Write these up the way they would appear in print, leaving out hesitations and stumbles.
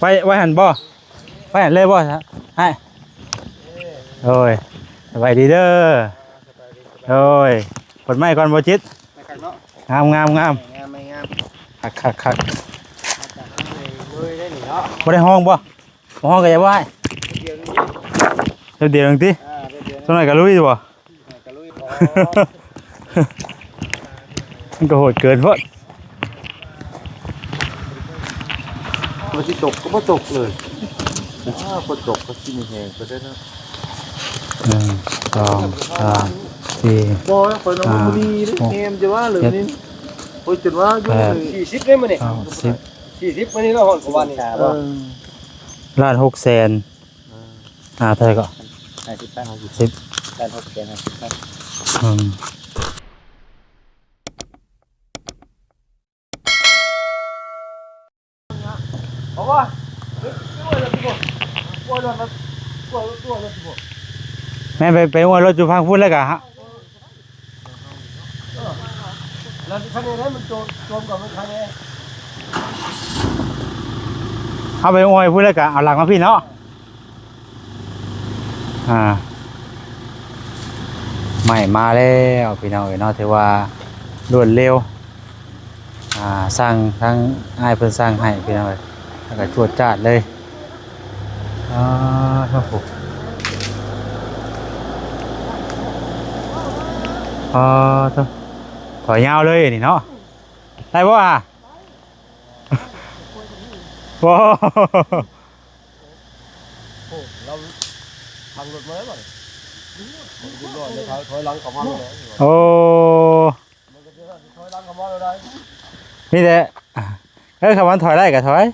ไปหันบ่ไปหันเลยบ่ฮะให้โอ้ยสบายดีเด้อโอ้ยกดไม้ก่อนบ่จิตงามคักบ่ได้ห้องบ่ห้องก็อย่าบ่ให้เดี๋ยวนึงติส่วนไหนก็ลุยบ่มันก็โหดเกินพอดมันที่ตกก็ไม่ตกเลยคนตกก็ที่มีแหงก็ได้นะ1 2 3 4บอยคนน้องดีเลยเกมจะว่าหรือนี่โอ้ยจุดว่าอยู่40ได้มั้ยเนี่ย40วันนี้เราหอนกว่าวันนี่ล้าน6แสนเท่าไหร่ก็50ล้าน6แสน50เพราะว่าแม่ไปหัวรถอยู่พังพุ่นแล้วกะฮะแล้วคันนี้มันโจมกับมันคันนี้เอาไปหัวพุ่นแล้วกะเอาหลังมาพี่เนาะไม่มาแล้วพี่น้องเนาะถือว่ารวดเร็วสร้างทั้งอ้ายเพิ่นสร้างให้พี่น้องแล้วก็จวดจ้าดเลยครับผมถอยยาวเลยนี่เนาะได้ป่ะว้าวเราทางรถมาแล้วบ่ถอยหลังเข้ามาเลยโอ้ถอยหลังเข้ามาเลยได้นี่แหละคำว่าถอยได้กับถอย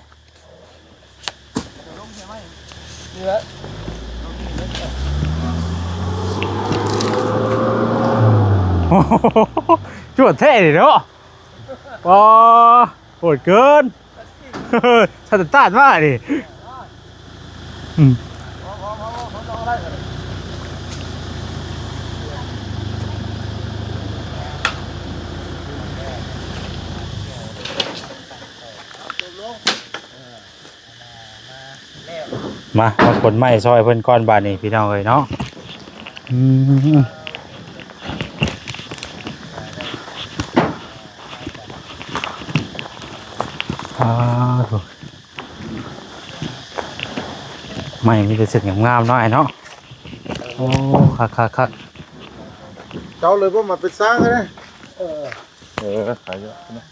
นี่แหละจวดเท่ดิเนาะว้าโหดเกินสตาร์ทมากดิมาขนไม้ซอยเพิ่นก้อนบาทนี่พี่น้องเลยเนาะถูกไม่มีแต่เสร็จงามๆเนาะไอ้เนาะโอ้คักเจ้าเลยว่ามาเป็นสร้างเลยขายเยอะนะ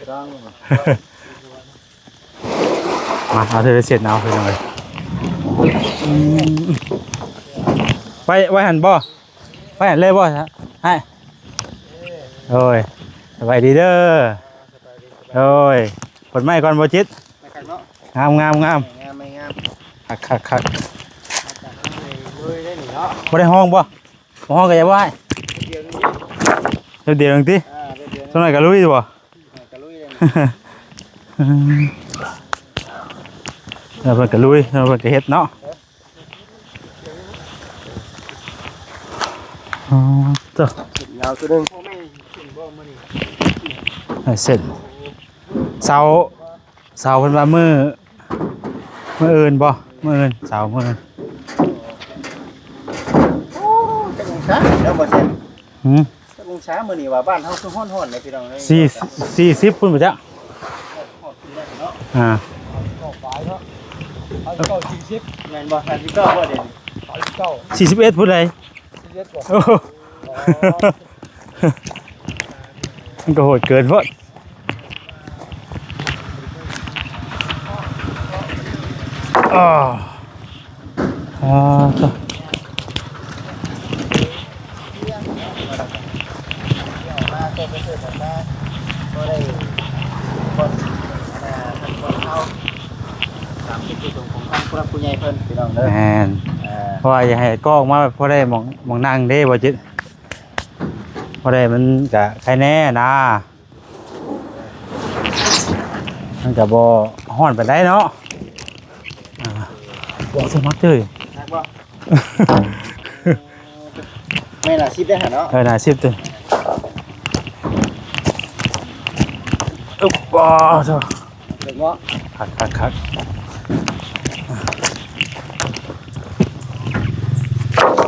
สร้างมาเอาเธอเสร็จเอาไปเลยไปหันบ่ไปหันเลยบ่ฮะให้โอ้ยสบายดีเด้อโอ้ยกดไม้ก่อนบ่จิตงามคักบ่ได้ห้องบ่ห้องก็อย่าบ่ให้เดี๋ยวนึงติส่วนไหนก็ลุยบ่เราเพิ่งกระลุยเราเพิ่งกระเฮ็ดเนาะจ้ะยาวตัวนึงเสร็จเสาเพิ่นว่ามืออื่นบ่มืออื่นเสามืออื่นจะลงช้าแล้วบ่เสร็จจะลงช้ามื้อนี้ว่าบ้านเฮาคือฮ้อนๆเลยพี่น้องเอ้ย40พุ่นบ่จ๊ะแม่นบ่39บ่เด่น41พุ่นเลยโอ้มันก็โหดเกินพอดผู้ใหญ่เพิ่นพี่น้องเด้อแม่นเพราะว่าอย่าให้กล้องมาพอได้มองนั่งเด้บ่จิตพอได้มันก็ใครแน่นะมันก็บ่ฮ้อนปานใดเนาะบ่สมัครเลยไม่น่าซิบได้หั่นเนาะน่าซิบตึ อึ๊บว้าวเถอะ เด็กเนาะ คัก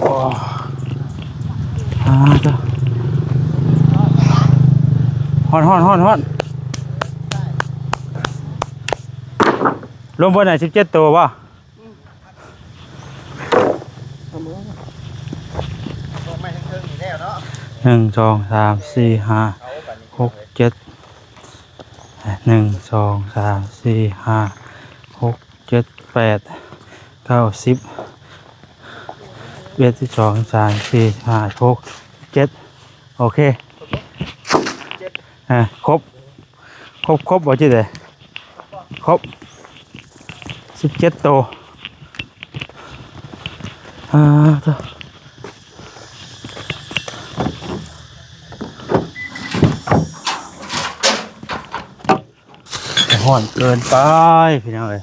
ว้าวเถอะฮ้อนรวมบนไหน17ตัวป่ะ1 2 3 4 5 6 7 1 2 3 4 5 6 7 8 9 10 11 12 13 14 15 16 17โอเคครบบ่จิเด้ครบ17ตัวเถอะห่อนเกินไปพี่น้องเอ้ย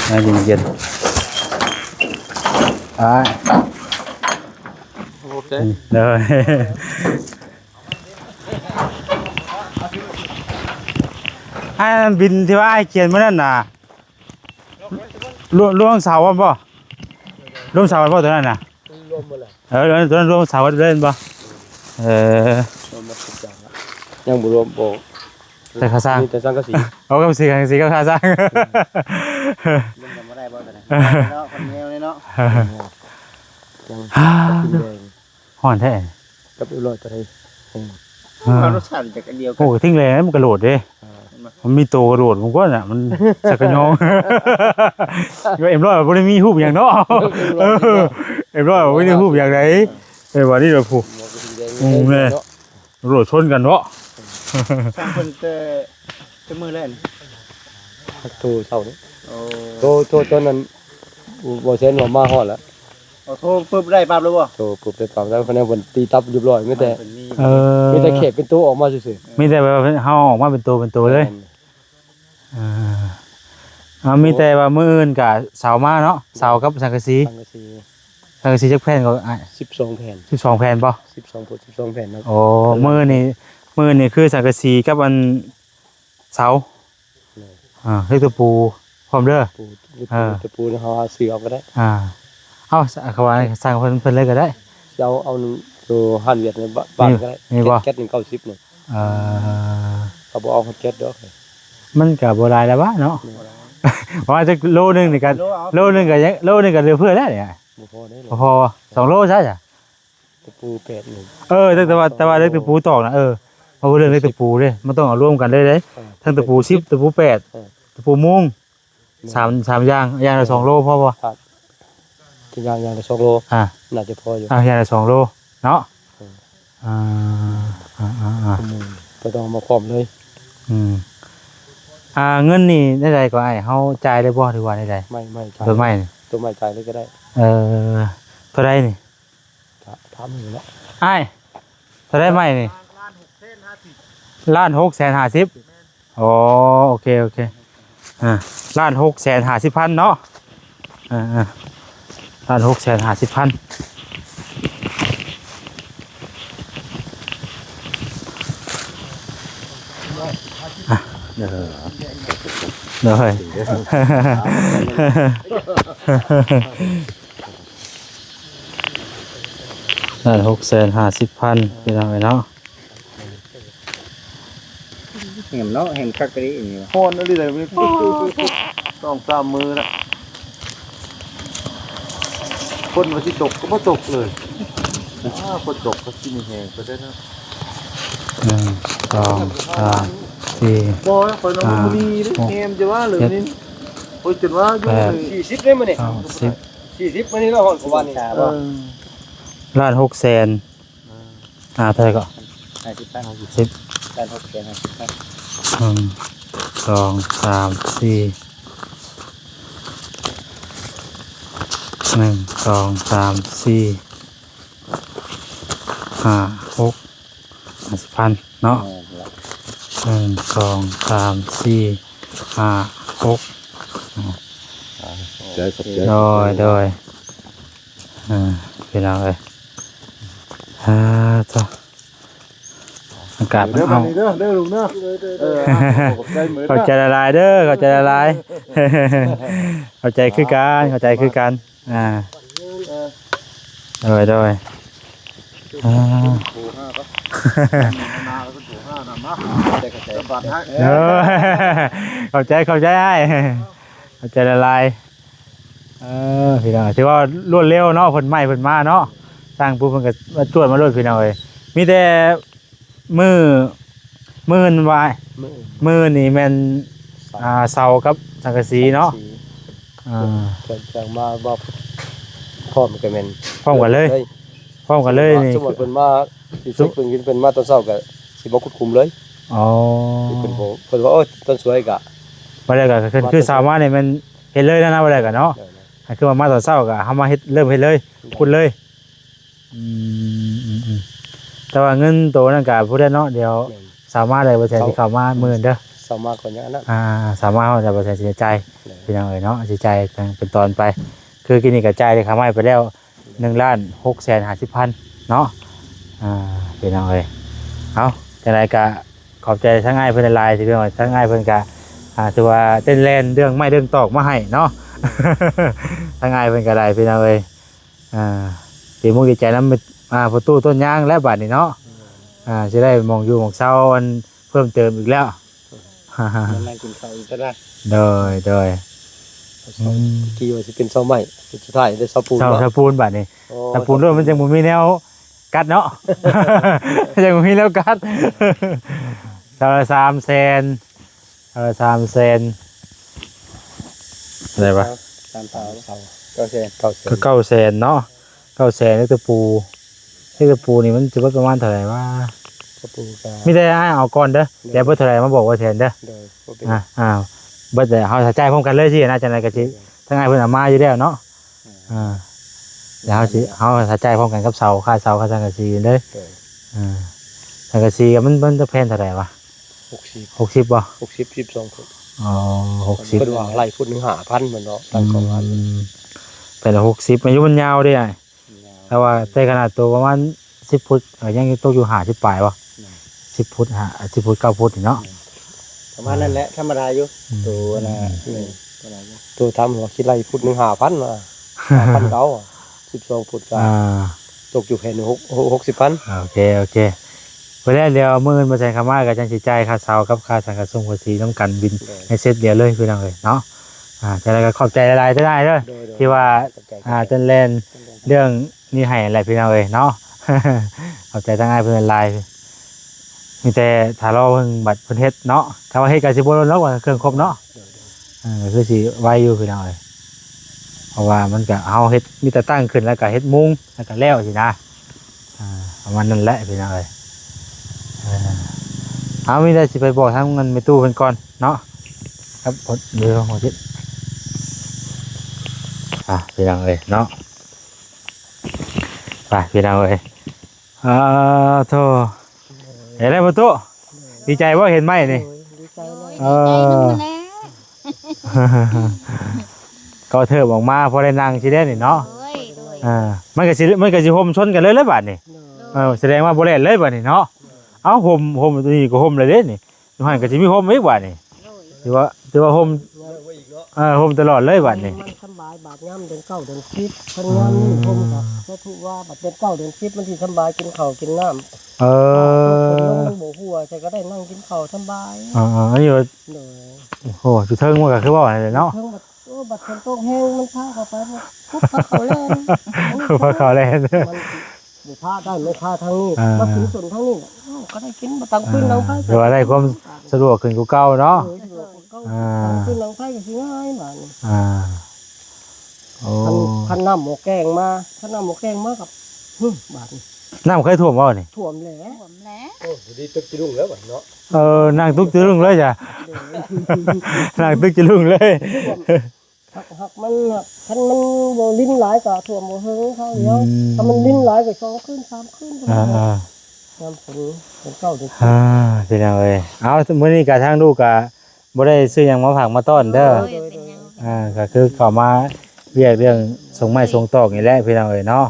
น่าเย็นๆโอเค เลยไอ้นั่นบินที่ว่าไอ้เขียนเมื่อนั้นน่ะล่วงเสาวันป่ะล่วงเสาวันป่ะตัวนั้นน่ะ รวมหมดเลย ตัวนั้นล่วงเสาวันเล่นป่ะรวมหมดทุกอย่างยังบ่รวมบ่ แต่ข้าสร้าง มีแต่สังกะสี เอากับสีกับข้าสร้าง มันยังบ่ได้บ่แต่เนาะคนแนวเลยเนาะยังแดง ห่อนแท้ กับอีร้อยตัวใด รสชาติจากอันเดียวกัน โอ้ทิ้งเลยมันกระโดดดิมันมีตัวกระโดดผมก็น่ะมันสักกระยองก็เอ็มร้อยบ่ได้มีฮูบอย่างเนาะเอ็มร้อยบ่ได้ฮูบอย่างไรวันนี้เราผูกเลยกระโดดชนกันเนาะ สร้างคนจะมือเล่น ตัวเท่านี้ โอ้ ตัวนั้นบ่เซ็นว่ามาฮอดแล้ว เอาโทรปุ๊บได้ปั๊บเลยบ่ ตัวปุ๊บได้ปั๊บแล้วคะแนนเพิ่นตีตับเรียบร้อยมีแต่ มี มีแต่เขตเป็นตัวออกมาซื่อ มีแต่ว่าเฮาออกมาเป็นตัว ๆ เลยมีแต่ว่ามื้ออื่นก็เสามาเนาะเสากับสังกะสี สังกะสี จักแผ่นก็12แผ่น 12แผ่นบ่ 12ฟุต12แผ่นนะ โอ้มื้อนี่คือสังกะสีกับอันเสาเรียกตะปูพร้อมเด้อ ตะปูเฮาหาซื้อเอาก็ได้ เอาเขาว่าสร้างเพิ่นเลยก็ได้ เอาตัวหันเวียดในบ้านก็ได้แก๊ส190นึงเขาบ่เอาแก๊สดอก มันก็บ่หลายแล้ววะเนาะว่าจะโลนึงนี่ก็โลนึงก็ยังโลนึงก็เหลือเพื่อแล้วเนี่ย บ่พอได้ พอ2โลใช่จ้ะ ตะปู8นึง แต่ว่าเล็กตะปูตอกนะเพราะว่าเรื่องเล็กตะปูเด้มันต้องเอารวมกันได้ทั้งตะปู10ตะปู8ตะปูมุ้ง3อย่างละ2โลพอบ่ ที่อย่างละ2โลน่าจะพออยู่ อย่างละ2โลเนาะก็ต้องมาพร้อมเลย เงินนี่ได้ใดก็ไอ้เฮาจ่ายได้บ่หรือว่าได้ใด ไม่จ่าย ตัวไม้นี่ ตัวไม้จ่ายเลยก็ได้ เท่าใดนี่ ถามอยู่แล้ว ไอ้เท่าใดไม้นี่1,650,000อ๋อโอเค1,650,000เนาะ1,650,000เด้อ1,650,000พี่น้องเนาะ เห็นเนาะเห็นคักกะดิอย่างนี้ พอนอะไรเลยมันต้องตามมือละคนมาที่ตกก็มาตกเลยคนตกก็ที่มีแหงก็ได้นะ 1 2 3 4 บ่คอยน้องมีแฮมจะว่าหรือนี่โอ้ยจนว่าอยู่40ได้มื้อนี่40มื้อนี้เราฮอดกว่านี่บ่1,600,000เท่าไหร่ก็ 50 การทดแทนครับ 1 2 3 4 1 2 3 4 5 6 50,000เนาะ1 2 3 4 6 ใจขอบใจ โดยพี่น้องเอ้ยจ้ะอากาศมัน เด้อ เอา เด้อเด้อลุงเด้อขอบใจเหมือน เข้าใจละลายเด้อเข้าใจละลาย เข้าใจคือกันเข้าใจคือกันโดยโอ้5ครับนาแล้วก็โอ้5นำมาได้เข้าใจบาทให้ เข้าใจให้เข้าใจละลายพี่น้องถือว่ารวดเร็วเนาะเพิ่นมาเนาะสร้างปุ๊บเพิ่นก็มาตรวจมาโลดพี่น้องเอ้ยมีแต่มือนี่แม่นเสากับสังกะสีเนาะจังมาบ่พร้อมกันแม่น พร้อมกันเลยนี่ สมมุติเพิ่นมาสิสุกเพิ่นมาตอนเช้าก็สิบ่ควบคุมเลย อ๋อ เพิ่นว่าโอ้ต้นสวยก็ บ่ได้ก็คือสาวมานี่มันเฮ็ดเลยนะบ่ได้ก็เนาะคือว่ามาตอนเช้าก็เฮามาเฮ็ดเริ่มเฮ็ดเลยพูดเลยแต่ว่าเงินโตนั่นก็ผู้ใดเนาะเดี๋ยวสามารถได้บ่แทนสิเข้ามามื้อเด้อ สามารถกว่านี้นะ สามารถเอาแต่บ่แทนสิจ่ายพี่น้องเอ้ยเนาะสิจ่ายเป็นตอนไปคือกินนี่ก็จ่ายได้ค่าไม้ไปแล้ว1,650,000เนาะพี่น้องเอ้ยเอาจังไดก็ขอบใจทั้งอ้ายเพิ่นหลายๆที่เพิ่นว่าทั้งอ้ายเพิ่นก็ถือว่าเต้นแล่นเรื่องไม้เรื่องตอกมาให้เนาะ ทั้งอ้ายเพิ่นก็ได้พี่น้องเอ้ยดีมุกดีใจนำประตูต้นยางและบัดนี้เนาะสิได้มองอยู่มองเช้าอันเพิ่มเติมอีกแล้ว นั่งกินข้าวอีกก็ได้ โดยกี่ว่าสิเป็นเสาไม้สุดท้ายได้เสาปูน เสาปูนบัดนี้เสาปูนด้วยมันจังบ่มีแนวกัดเนาะ จังบ่มีแนวกัด เสาละ300,000อะไรวะ ตามเสาก็900,000เนาะ900,000นี่ตะปูนี่มันสิประมาณเท่าไหร่วะ กระปูกา มีแต่เอาก่อนเด้อเดี๋ยวเพิ่นเท่าไหร่มาบอกว่าแทนเด้อ โดยบ่เป็น เบิดแต่เฮาจ่ายพร้อมกันเลยสินะจังได๋ก็สิทั้งไงเพิ่นเอามาอยู่แล้วเนาะเดี๋ยวเฮาจ่ายพร้อมกันกับเสาค่าสังกะสีเด้อสังกะสีมันจะแพงเท่าไหร่วะ60บ่60 12ฟุต อ๋อ60 เพิ่นว่าไร่ฟุตนึง5,000เหมือนเนาะตามของร้าน เป็น60อายุมันยาวเด้แต่ว่าแต่ขนาดตัวประมาณ10ฟุตยังตกอยู่50ปลายบ่10ฟุต10ฟุต9ฟุตนี่เนาะประมาณนั้นแหละธรรมดาอยู่ตัวน่ะตัวทำหัวคิดไร่ฟุตนึง5,000ว่า5,000เก่า12ฟุตก็ตกอยู่แค่60,000โอเคเพิ่นเดี๋ยวมื้ออื่นมาใช้คำว่าก็จังสิจ่ายค่าเสากับค่าสังกะสีสีน้ำกันบินให้เสร็จเดียวเลยพี่น้องเอ้ยเนาะจังได๋ก็ขอบใจหลายๆได้เด้อที่ว่าเต้นเล่นเรื่องนี้ให้อะไรพี่น้องเอ้ยเนาะ ขอบใจทั้งอ้ายเพิ่นหลายมีแต่ถ้ารอเพิ่นบัดเพิ่นเฮ็ดเนาะถ้าว่าเฮ็ดก็สิบ่ล้นเนาะว่าเครื่องครบเนาะคือสิไวอยู่พี่น้องเอ้ยเพราะว่ามันก็เฮาเฮ็ดมีแต่ตั้งขึ้นแล้วก็เฮ็ดมุงแล้วก็แล้วสินะประมาณนั้นแหละพี่น้องเอ้ยเอามีได้สิไปบอกทางเงินไปตู้เพิ่นก่อนเนาะครับเดี๋ยวหัวจิตพี่น้องเอ้ยเนาะไปพี่น้องเอ้ยโธ่เห็นอะไรประตูดีใจว่าเห็นไหมนี่ดีใจเลยก็เธอบอกมาพอได้นั่งสิได้นี่เนาะมันก็สิห่มชนกันเลยบาดนี่แสดงว่าบ่เล่นเลยบาดนี่เนาะเอ้าห่มตัวนี้ก็ห่มเลยเด้นี่อยู่หั่นก็สิมีห่มอีกบาดนี่ถือว่าห่มห่มตลอดเลยบาดนี่มันสบายบาดย่ำเดือน9เดือน10พันย่ำนี่ห่มครับก็ถือว่าบาดเดือน9เดือน10มันสิสบายกินข้าวกินน้ำมันบ่หัวใส่ก็ได้นั่งกินข้าวสบายอันนี้โอ้โหจุดเทิงมันก็คือว่าอะไรเนาะบัดคนโตแห้งมันพาเข้าไปปุ๊บพาเขาเล่นพาเขาเล่นมันพาได้ไม่พาทางนี้มาถึงส่วนทางนี้ก็ได้กินมาตังพื้นหลังไฟหรือว่าได้ความสะดวกขึ้นกว่าเก่าเนาะพื้นหลังไฟก็สิง่ายบาดนี้พันน้ำหมกแกงมากับบาดนี้น้ำเคยท่วมบ่นี่ท่วมแล้วโอ้ดีตึกจิรุ่งแล้วบัดเนาะนั่งตึกจิรุ่งเลยจ้ะนั่งตึกจิรุ่งเลยหักมันคันมันบ่ลิ้นหลายก็ท่วมบ่เฮิงเขาเดียวถ้ามันลิ้นหลายก็2คืน3คืนน้ำฝนเป็น9เดือนพี่น้องเอ้ยเอามื้อนี้ก็ทางลูกก็ บ่ได้ซื้อหยังมาฝากมาต้อนเด้อ โดยเป็นหยัง ก็คือเข้ามาเรียกเรื่องส่งไม้ส่งตอกนี่แหละพี่น้องเอ้ยเนาะ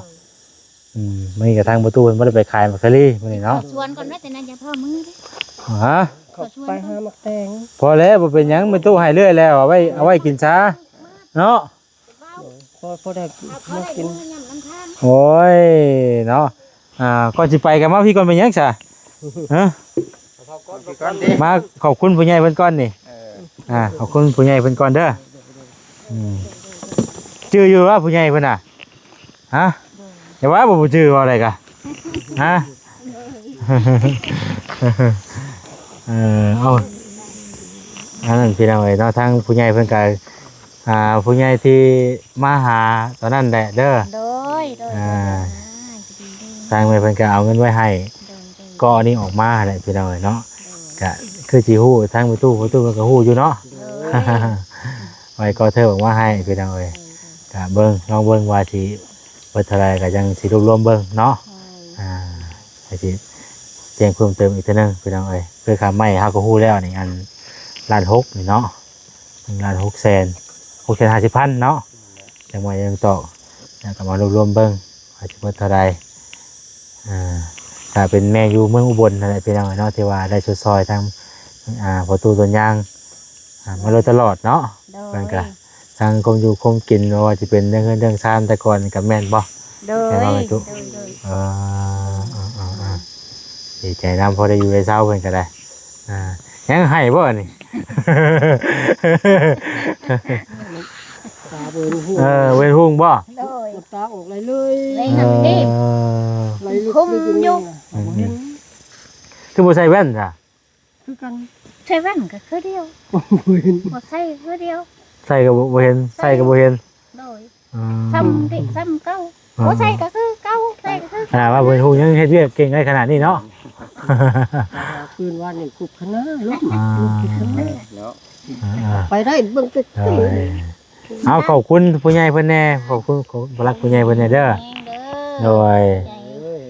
มื้อนี้ก็ทางประตูเพิ่นบ่ได้ไปขายมักซะลี่มื้อนี้ ขอ เนาะ ชวนก่อนนะแต่นั้นอย่าเพิ่มมือเด้ ฮะ ขอชวน ไป ก่อ หาน มักแตง พอแล้วบ่เป็นหยังประตูให้เรื่อยแล้วเอาไว้กินซะเนาะ พอได้ เขา มา ได้ กิน มือยำน้ำทาง โอ้ยเนาะก่อนสิไปกันมาพี่ก่อนเป็นหยังซะฮะมาขอบคุณผู้ใหญ่เพิ่นก่อนนี่ขอบคุณผู้ใหญ่เพิ่นก่อนเด้อชื่ออยู่ว่าผู้ใหญ่เพิ่นน่ะฮะอย่าว่าบ่ชื่อว่าอะไรกะฮะเอาอันนั้นพี่น้องเอ้ยเนาะทางผู้ใหญ่เพิ่นก็ผู้ใหญ่ที่มาหาตอนนั้นแหละเด้อ โดยทางแม่เพิ่นก็เอาเงินไว้ให้ก็อันนี้ออกมาแหละพี่น้องเอ้ยเนาะก็คือสิฮู้ทางประตูเพิ่นก็ฮู้อยู่เนาะไว้ก็เธอบอกว่าให้พี่น้องเอ้ยก็เบิ่งลองเบิ่งว่าสิเบิดเท่าไหร่ก็ยังสิรวบรวมเบิ่งเนาะให้สิแจ้งเพิ่มเติมอีกเทื่อนึงพี่น้องเอ้ยคือค่าไม้เฮาก็ฮู้แล้วนี่อันล้าน6นี่เนาะล้าน6แสน650,000เนาะจังว่ายังตอกแล้วก็มารวบรวมเบิ่งว่าสิเบิดเท่าไหร่ถ้าเป็นแม่อยู่เมืองอุบลนั่นแหละพี่น้องเนาะที่ว่าได้ช่วยซอยทางประตูต้นยางมาโดยตลอดเนาะเพิ่นก็ทางคมอยู่คมกินว่าจะเป็นเรื่องเงินเรื่องชานแต่ก่อนกับแม่นบ่ โดย แต่ว่าไม่ทุกดีใจนำพอได้อยู่ในเช้าเพิ่นก็ได้ยังให้บ่นี่ ตาเบิ่นหัว เว้นหุ่งบ่ โดย น้ำตาออกไหลเลย เลยหนังนิ่ม ไหลลึกเลยอยู่เห็น คือบ่ใส่แว่นจ้ะ คือกัน ใช่แว่นก็คือเดียว บ่เห็น บ่ใส่คือเดียว ใส่ก็บ่เห็นใส่ก็บ่เห็น โดยซ้ำดิซ้ำเก่า อ๋อ บ่ใส่ก็คือเก่าใส่ก็คือ ขนาดว่าเว้นหุ่งยังเฮ็ดเวียกเก่งได้ขนาดนี้เนาะ คืนวันนี่คุบคณะลบ เนาะ ไปได้เบิ่งตึก เอาขอบคุณผู้ใหญ่เพิ่นแน่ขอบคุณรักผู้ใหญ่เพิ่นแน่เด้อ แห้งเด้อ โดย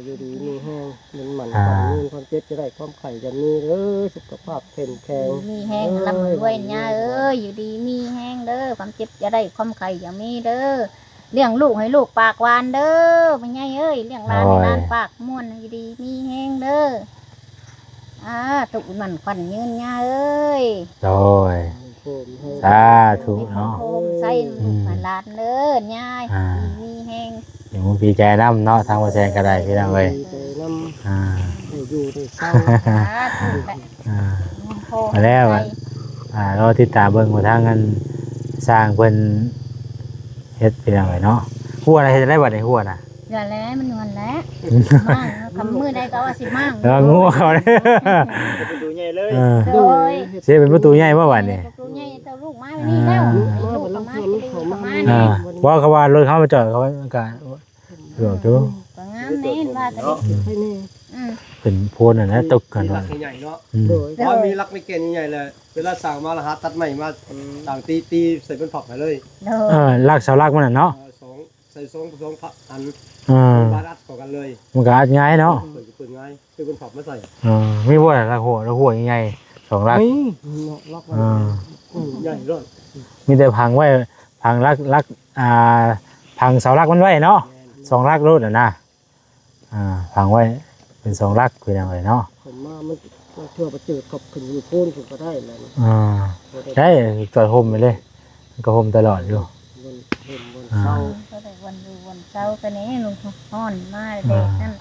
อยู่ดีมีแห้งมันหมันความมีความเจ็บจะได้ความไข่จะมีเด้อสุขภาพแข็งแรง มีแห้งลำด้วยญาเอ้ยอยู่ดีมีแห้งเด้อความเจ็บจะได้ความไข่อย่ามีเด้อเลี้ยงลูกให้ลูกปากหวานเด้อไม่ใหญ่เอ้ยเลี้ยงหลานให้หลานปากม่วนอยู่ดีมีแห้งเด้อตุกมันควันยืนญาเอ้ย โดยสาธุเนาะ โคมใส่ลูกให้หลานเด้อยายมีแห้ง อยู่พี่ใจน้ำเนาะทางว่าแซงก็ได้พี่น้องเอ้ย น้ำ อ่า อยู่ในเศร้า มาแล้วเราติดตามเบิ่งว่าทางนั้นสร้างเพิ่นเฮ็ดพี่น้องเอ้ยเนาะหัวอะไรเฮ็ดได้บ่ได้หัวน่ะ อย่าแล้วมันนวลแล้วมั่งคำมือใดก็ว่าสิมั่ง งูเขาเด้ ไปดูใหญ่เลย โดย สิเป็นประตูใหญ่บ่บัดนี้ ประตูใหญ่เจ้าลูกมาไว้นี่แล้วลูกก็มาลูกก็มา ว่าเขาว่ารถเขามาจอดเขาก็หลวงจู ก็งามแน่นว่าก็ดี ให้นี่ เป็นโพนน่ะนะตกกัน รั ว่า กใหญ่เนาะ โดย เพราะมีรักไม่เก่งใหญ่เลยเวลาสั่งมาละหาตัดใหม่มาต่างตีใส่เป็นผักไปเลย โดย ลากเสาลากมันน่ะเนาะ สองใส่สองผักอัน บาดอัดต่อกันเลย มันก็อาจง่ายเนาะ เปิดเปิดง่ายซื้อเป็นผักมาใส่ มีบ่ล่ะลากหัวใหญ่ๆ2ลาก นี่ล็อกไว้ ใหญ่ด้วย มีแต่พังไว้พังลักพังเสาลักมันไว้เนาะ2ลักรถน่ะนะพังไว้เป็น2ลักคือจังไดเนาะ ผมมามันเพื่อไปเจอกับขึ้นอยู่โพนผมก็ได้แล้ว ใช่จอดโฮมไปเลยมันก็โฮมตลอดอยู่ วันเศร้า ก็ได้วันอยู่วันเช้าก็นี้ลุงฮ้อนมาเด็กนั่น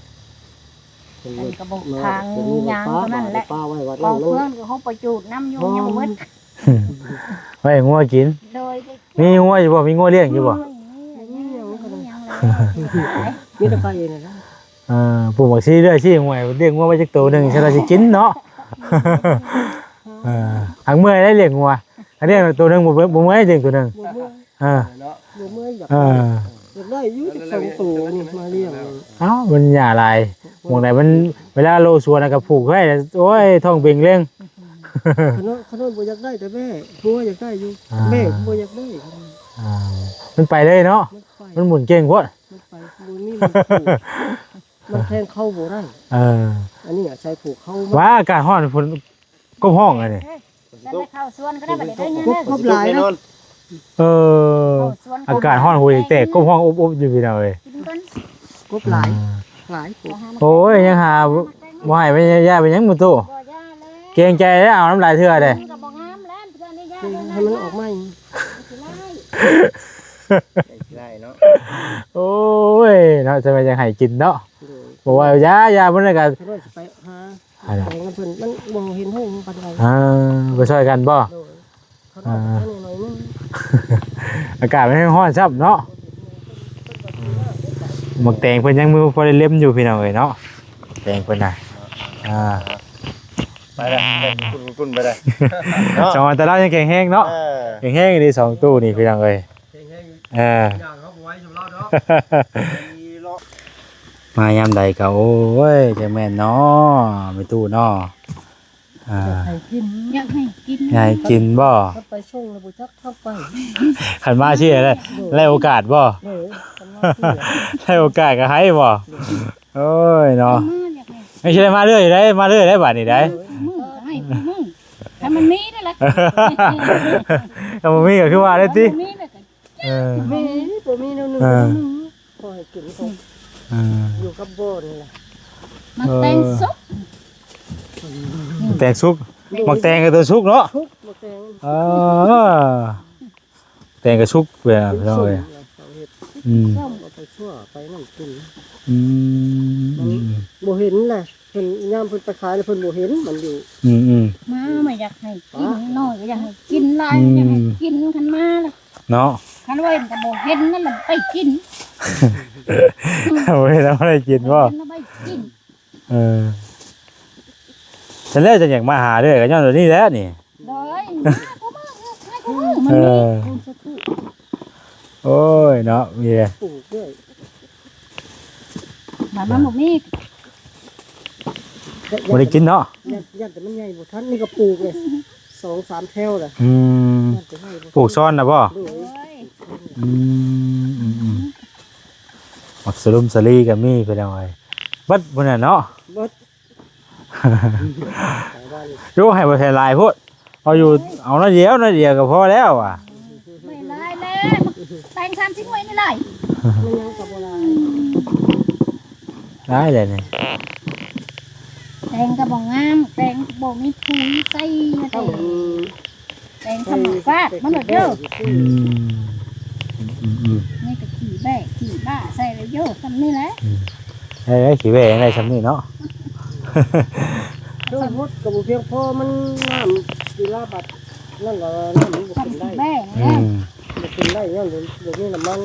เป็นกระบอกทางยางเท่านั้นแหละ ป้าไว้วัด กองเพื่อนก็เขาไปจูดน้ำยุ่งยังมืด ไว้งัวกิน โดย มีงัวอยู่บ่มีงัวเลี้ยงอยู่บ่ มีแต่ไปเองนะ ปลูกบักซีเด้อซี่งัวเลี้ยงงัวไว้จักตัวหนึงฉันสิกินเนาะหักเมื่อยได้เลี้ยงงัวอันนี้ตัวหนึงบ่เมื่อยเลี้ยงตัวหนึง บ่เมื่อย เนาะ บ่เมื่อยอยากได้อยู่จะส่งตัวนี่มาเลี้ยง เอ้ามันหย่าลายหม่องไหนมันเวลาโลสัวน่ะก็ผูกไว้โอ้ยท้องเบ่งเร่ง ขนมบ่อยากได้แต่แม่ผัวอยากได้อยู่แม่บ่อยากได้ มันไปเลยเนาะ มันหมุนเก่งโพด มันไปบ่มีมันแทงเข้าบ่ได้อันนี้ใช้ผูกเข้า ว่าอากาศร้อนฝนก็ห้องอันนี้ ส แล้วไปเข้าสวนก็ได้บัดนี้ได้เนี่ย ครบหลาย แน่ นะ นอน เออ เข้าสวน อากาศร้อนหูยเตะก้มห้องอุบๆอยู่พี่น้องเอ้ย กินก่อน ครบหลายหลาย โอ้ยยังหาบ่ให้ไปย่าไปยังมื้อตู้ บ่ย่าแล้ว เกรงใจแล้วเอาน้ำลายเทื่อเด้ มันก็บ่งามแล้วเพื่อนได้ย่าเลย ให้มันออกมา สิไล่ ได้เนาะ โอ้ยเนาะจะไปยังให้กินเนาะบอกว่าย่าเพิ่นน่ะก็ ถ้าเราจะไปหาแต่งกันเพิ่นมันบ่เห็นห้องปานใด ไปช่วยกันบ่ โดยเขาทำให้หน่อยนึง อากาศมันร้อนซับเนาะหมักแตงเพิ่นยังมือพอได้เล่มอยู่พี่น้องเอ้ยเนาะแตงเพิ่นน่ะไปได้คุณไปได้ สองอันแต่เรายังแข็งแห้งเนาะแข็งแห้งดีสองตู้นี่พี่น้องเอ้ยอย่างเขาบ่ไว้สำหรับเนาะ มายามใดก็โอ้ยจะแม่นเนาะไม่ตู้เนาะให้กิน อยากให้กิน ยายกินบ่ ถ้าไปส่งแล้วบ่จักเข้าไป ขันมาชื่ออะไรได้โอกาสบ่ เด้อกันว่าที่ ได้โอกาสก็ให้บ่โอ้ยเนาะ อยากให้ ไม่ใช่มาเรื่อยได้มาเรื่อยได้บาดนี้ได้ มือก็ให้มือให้มันมีนั่นแหละ ก็บ่มีก็คือว่าได้ติ มีแล้วก็ เออ มีบ่มีแนวหนึงพอให้กินเขา อยู่กับโบนี่แหละ มันแต่งซุป แตงสุกมักแตงก็ตัวสุกเนาะ ทุกบ่แตง เออแตงก็สุกเว้ยพี่น้องเอ้ย เขาเฮ็ด ส้ม เอาไปชั่วไปนั่นกิน อืม บ่เห็นแหละเพิ่นยามเพิ่นไปขายแล้วเพิ่นบ่เห็นมันอยู่ มาไม่อยากให้กินน้อยก็อยากให้กินหลายอยากให้กินคันมาแล้ว เนาะ คันว่าก็บ่เห็นนั่นแหละไปกิน โอ้ยแล้วได้กินบ่ เห็นแล้วไปกิน ฉันเล่จะอยากมาหาเด้อก็ย้อนตัวนี้แหล้วนี่ เลยมากูมาให้กูมือมันมีคุณสตุ โอ้ยเนาะมีเลย ปลูกด้วย มันบ่มี บ่ได้กินเนาะ ยันแต่มันใหญ่บ่ทันนี่ก็ปลูกเลย2-3แถวแหละ ยันแต่ใหญ่บ่ทัน ปลูกซ่อนนะบ่ ด้วย เลย มักสลุมสลีก็มีไปแล้วไอ้บัดพุ่นน่ะเนาะ เบิดไปบ้าน รู้ให้บ่ใช่ลายพุดเอาอยู่เอาน้อยเดียวก็พอแล้วอ่ะ ไม่ลายแล้วแต่ง30หน่วยนี่เลย มันยังก็บ่หลาย ได้เลยนี่ แต่งก็บ่งามแต่งบ่มีปุ๋ยใส่ ต้อง แต่งธรรมชาติมันเด้อ อืม นี่ก็ขี่แบกขี่บ้าใส่แล้วโยกทำนี่แหละ ได้ขี้แหวงได้ซำนี้เนาะ ด้วยมดก็บ่เพียงพอมันน้ำกีฬาบัดนั่นก็น้ำมันบ่ ทำ ขึ้น ขี่ ได้ แบก อื นะ ม บ่ขึ้นได้ยังเดี๋ยวนี้น้ำมัน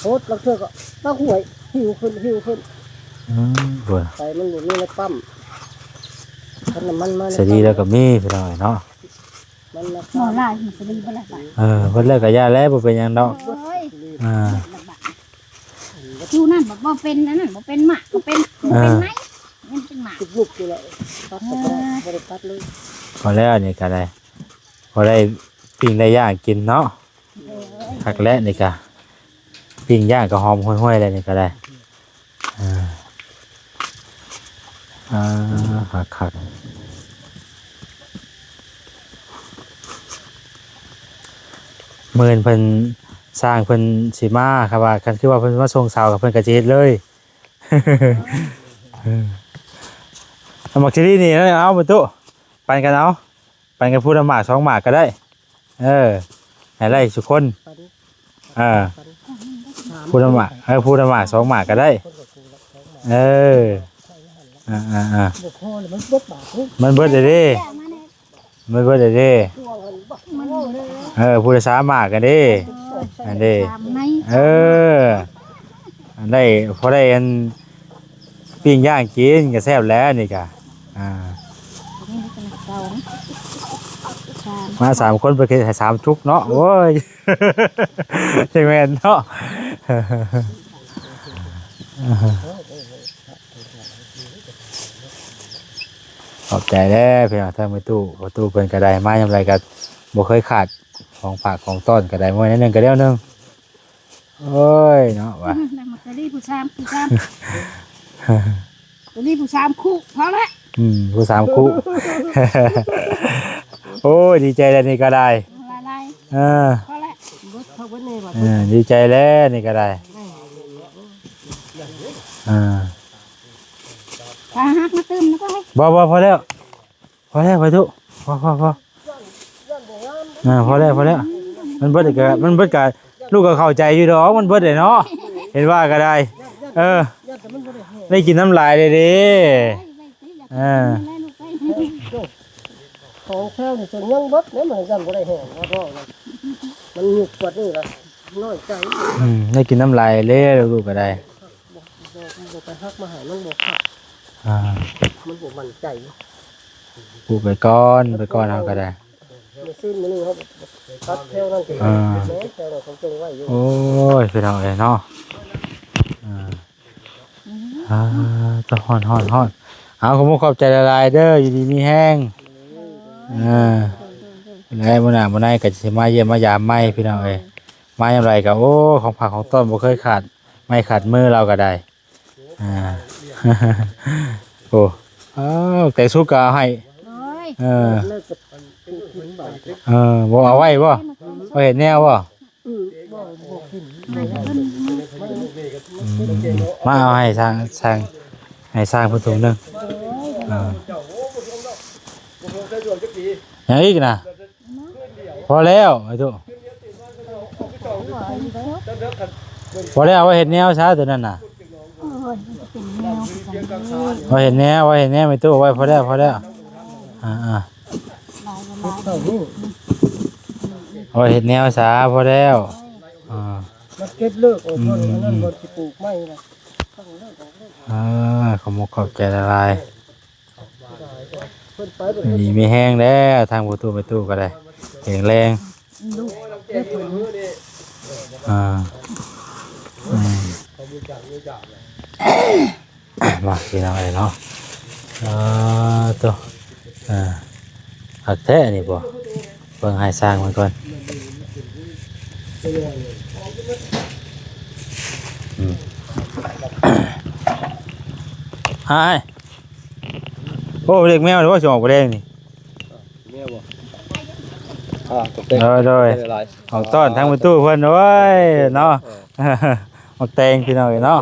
โคตรแล้วเทื่อก็ตาหวยหิวขึ้นพุ่น ไปมันบ่มีในปั๊มคันน้ำมันมาใน สดีแล้วก็มีพี่น้อยเนาะ มันรา หมอ คา ลายมันสลีบ่ละบาท เพิ่นเลิกก็ย่าแล้วบ่เป็นหยังดอก โอ้ย อ่า ละบาทอยู่นั่นบ่เป็นอันนั้นบ่เป็นหมากบ่เป็นไหมมันเป็นหมาก ทุกลูกอยู่แล้วตัดก็บ่ได้ตัดเลย พอแล้วนี่ก็ได้พอได้ปิ้งได้ย่างกินเนาะคักแล้วนี่ก็ปิ้งย่างก็หอมห้วยๆเลยนี่ก็ได้คักเมื่อนเพิ่นสร้างเพิ่นสิมาครับว่าคันคือว่าเพิ่นมาส่งเสากับเพิ่นก็สิเฮ็ดเลย เอาหมักชนิดนี่นะเอาไปตู้ปั่นกันเอาปั่นกันพูดหมาก2หมากก็ได้ให้ไล่ทุกคนพูดหมากพูดหมาก2หมากก็ได้บ่พอเลยมันเบิดบาททุก มันเบิดได้ดิมันเบิดได้ดิ มัน พูด3หมากกันดิอันนี้ ตามไหน อันได้พอได้อันปิ้งย่างกินก็แซ่บแล้วนี่ก็นี่เป็นเก่ามา3คนไปกินให้3ทุกเนาะโอ้ย จังแม่นเนาะขอบใจเด้อพี่น้องทางประตูเพิ่นก็ได้มายามไรก็บ่เคยขาดของฝากของต้อนก็ได้มื้อนึงก็เดียวนึงโอ้ยเนาะว่ะ แล้วมันจะรีบผู้ชามจะรีบผู้ชามคู่พอละ ผู้3คู่ โอ้ยดีใจแล้วนี่ก็ได้ อะไร เออ พอแล้ว เบิดเขาเบิดนี่ว่า ดีใจแล้วนี่ก็ได้อ่า ปลาฮักมาตื้มแล้วก็ให้ บ่พอแล้วไปทุพอพอแล้วมันเบิดกะลูกก็เข้าใจอยู่ดอกมันเบิดเลยเนาะเห็นว่าก็ได้ย่านแต่มันบ่ได้แห้ง ได้กินน้ำลายเลยดิ ของแท้นี่จนยังเบิดเนี่ยมันย่านบ่ได้แห้งว่าเพราะมันหยุดกว่านี่ล่ะน้อยใจ ได้กินน้ำลายเลยลูกก็ได้ บ่ไปฮักมาหามันบ่ฮักมันบ่มั่นใจ ปลูกไปก่อนเอาก็ได้ มื้อซื้อมื้อนี้ครับตัดแถวนั่นสิแถวเราเขาจงไว้อยู่ โอ้ยไปทางไหนเนาะต้องฮ้อนเอาขอบใจละลายเด้ออยู่ดีมีแห้งแล้วมื้อหน้ามื้อไหนก็สิมาเยี่ยมมายามใหม่พี่น้องเอ้ยมาอย่างไรก็โอ้ของผักของต้นบ่เคยขาดไม่ขาดมือเราก็ได้โอ้แต่สุกก็เอาให้บ่เอาไว้บ่เห็นแนวบ่มาเอาให้สร้างพื้นถุงนึงอย่างอีกนะพอแล้วไอ้ทุพอแล้วว่าเห็นแนวช้าตัวนั้นน่ะว่าเห็นแนวไม่ตู้ไว้พอแล้วว่าเห็นแนวช้าพอแล้วมันเก็บเลิกเอาต้นนั้นบ่สิปลูกไม้ล่ะ ขอบใจละลายนี่มีแห้งแล้วทางประตูก็ได้แข็งแรงมากินอะไรเนาะตัวหักแท้นี่บ่เบิ่งให้สร้างมันก่อนฮายโอ้เด็กแมวหรือว่าสิออกบ่แดงนี่แมวบ่โดยออกต้อนทางประตูเพิ่นโอ้ยเนาะออกแตงพี่น้องเนาะ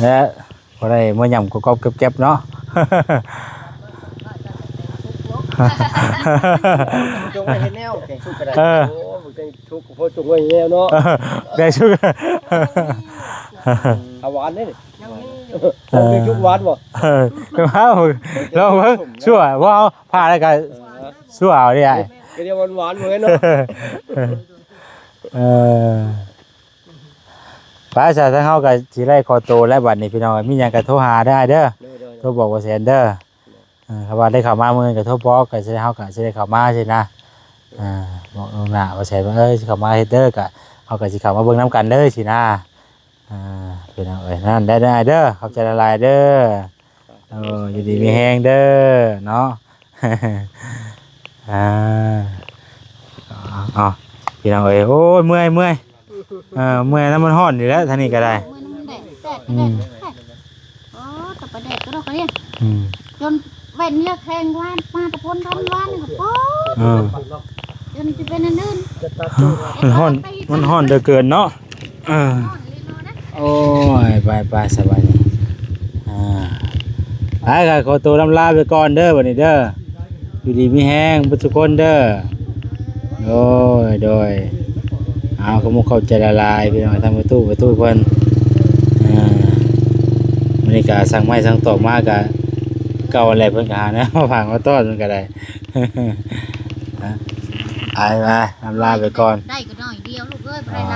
และพอได้มาย่ำกบๆเก็บๆเนาะจงไว้เห็นแนวแกงชุกก็ได้โอ้แกงชุกพอจงไว้แนวเนาะแกงชุกเอาหวานนี่แกงชุกหวานบ่ก็เอาลองเบิ่งชั่วว่าเอาผ่าแล้วก็ชั่วเอาดิไอ้ก็เดี๋ยวหวานๆเหมือนเนาะป้าชาทั้งเฮาก็สิไล่คอโตและบัดนี้พี่น้องมีหยังก็โทรหาได้เด้อโทรบอกว่าแสนเด้อครับว่าได้เข้ามามื้อก็โทรบอกก็สิเฮาก็สิได้เข้ามาสินะบอกลงหน้าว่าแสนว่าสิเข้ามาเฮ็ดเด้อก็เฮาก็สิเข้ามาเบิ่งนํกันเด้อสินะพี่น้องเอ้ยนั่นได้เด้อขอบใจละลายเด้ออยู่ดีมีแฮงเด้อเนาะพี่น้องเอ้ยโอ้ยเมื่อยเมื่อยน้ำมันร้อนอยู่แล้วท่านี้ก็ได้แต่ประเด็กก็เราเนี่ยจนเว้นเลือกแทงว่านมาตะพนทำว่านกับพ่อจนจะเป็นอันอื่นมันร้อนเดือเกินเนาะโอ้ยไปสบายดีไปค่ะขอตัวลาไปก่อนเด้อวันนี้เด้ออยู่ดีมีแห้งทุกคนเด้อโอ้ยโดยเอาเขามุกเข้าใจละลายพี่น้องทำประตูเพิ่นบรรยากาศสั่งไม้สั่งตอกมากกะเก่าอะไรเพิ่นกะหานะมาผ่านมาต้อนมันก็ได้ไปลาไปก่อนได้ก็น้อยเดียวลูกเอ้ยไป